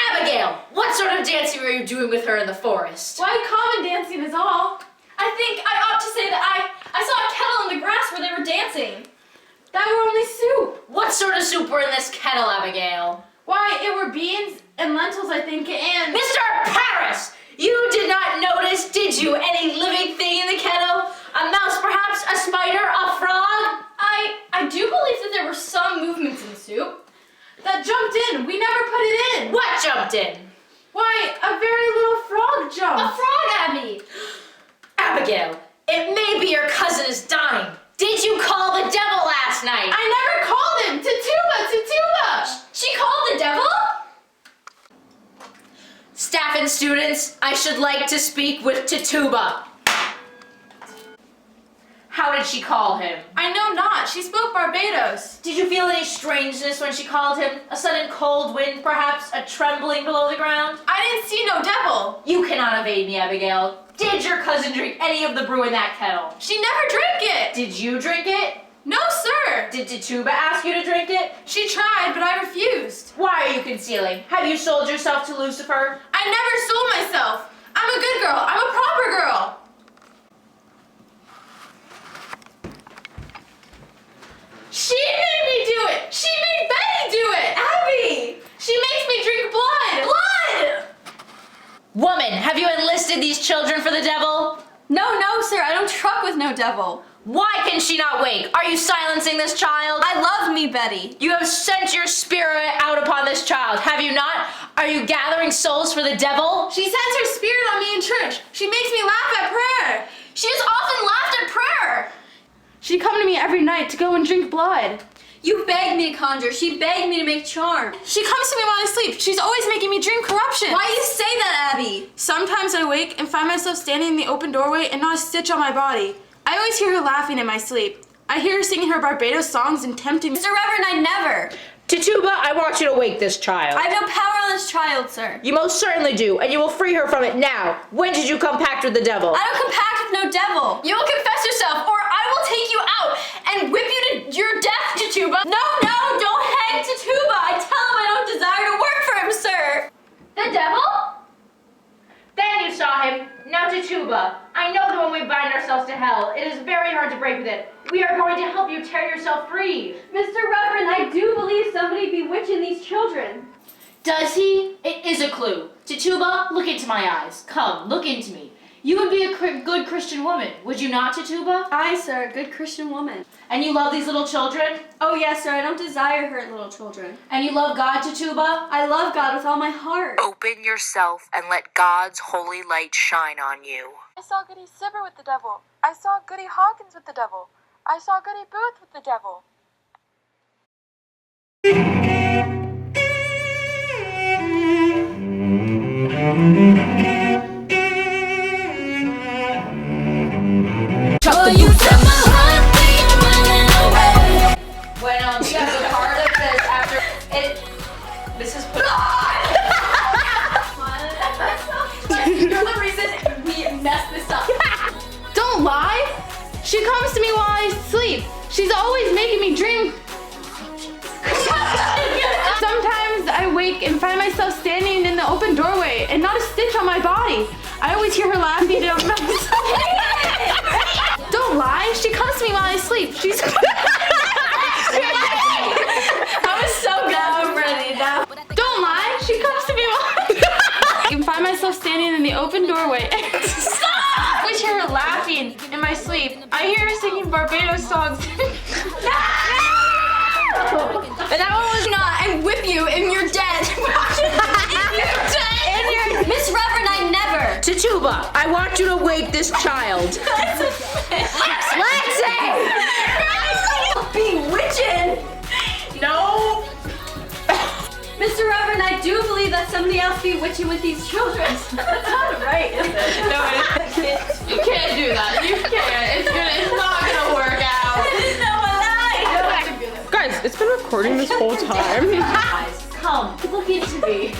Abigail, what sort of dancing were you doing with her in the forest? Why, common dancing is all. I think I ought to say that I saw a kettle in the grass where they were dancing. That were only soup. What sort of soup were in this kettle, Abigail? Why, it were beans and lentils, I think, and... Mr. Paris! You did not notice, did you, any living thing in the kettle? A mouse, perhaps? A spider? A frog? I do believe that there were some movements in the soup. That jumped in. We never put it in. What jumped in? Why, a very little frog jumped. A frog, Abby. Abigail, it may be your cousin is dying. Did you call the devil last night? I never called him. Tituba. She called the devil? Staff and students, I should like to speak with Tituba. How did she call him? I know not. She spoke Barbados. Did you feel any strangeness when she called him? A sudden cold wind, perhaps? A trembling below the ground? I didn't see no devil. You cannot evade me, Abigail. Did your cousin drink any of the brew in that kettle? She never drank it. Did you drink it? No, sir. Did Tituba ask you to drink it? She tried, but I refused. Why are you concealing? Have you sold yourself to Lucifer? I never sold myself. I'm a good girl. I'm a proper girl. She made me do it. She made Betty do it. Abby. She makes me drink blood. Blood. Woman, have you enlisted these children for the devil? No, sir. I don't truck with no devil. Why can she not wake? Are you silencing this child? I love me, Betty. You have sent your spirit out upon this child, have you not? Are you gathering souls for the devil? She sends her spirit on me in church. She makes me laugh at prayer. She has often laughed at prayer. She'd come to me every night to go and drink blood. You begged me to conjure. She begged me to make charm. She comes to me while I sleep. She's always making me dream corruption. Why do you say that, Abby? Sometimes I wake and find myself standing in the open doorway and not a stitch on my body. I always hear her laughing in my sleep. I hear her singing her Barbados songs and tempting me. Mr. Reverend, I never. Tituba, I want you to wake this child. I have no power on this child, sir. You most certainly do, and you will free her from it now. When did you compact with the devil? I don't compact with no devil. You will confess yourself, or I will take you out and whip you to your death, Tituba. No, don't hang Tituba. I tell him I don't desire to work for him, sir. The devil? Then you saw him. Now Tituba, I know that when we bind ourselves to hell, it is very hard to break with it. We are going to help you tear yourself free. Mr. Reverend, I do believe somebody bewitching these children. Does he? It is a clue. Tituba, look into my eyes. Come, look into me. You would be a good Christian woman, would you not, Tituba? Aye, sir, a good Christian woman. And you love these little children? Oh, yes, sir, I don't desire hurt little children. And you love God, Tituba? I love God with all my heart. Open yourself and let God's holy light shine on you. I saw Goody Sibber with the devil. I saw Goody Hawkins with the devil. I saw Goody Booth with the devil. Well, you set my heart beat running away. When yeah, the part that says after it, this is put You're the reason we messed this up. Don't lie. She comes to me while I sleep. She's always making me dream. Sometimes I wake and find myself standing in the open doorway and not a stitch on my body. I always hear her laughing. Don't lie. She comes to me while I sleep. She's. I was so good. I'm ready now. Don't lie. She comes to me while I can find myself standing in the open doorway. I always hear her laughing in my sleep. I hear her singing Barbados songs. And that one was not. I whip you and you're dead. You're dead. Miss Reverend, I never. Tituba, I want you to wake this child. Lexi! Bewitching. No. Mr. Reverend, I do believe that somebody else bewitching with these children. That's not right, is it? No, you can't do that. You can't. It's not gonna work out. Guys, it's been recording this whole time. Come, look into me.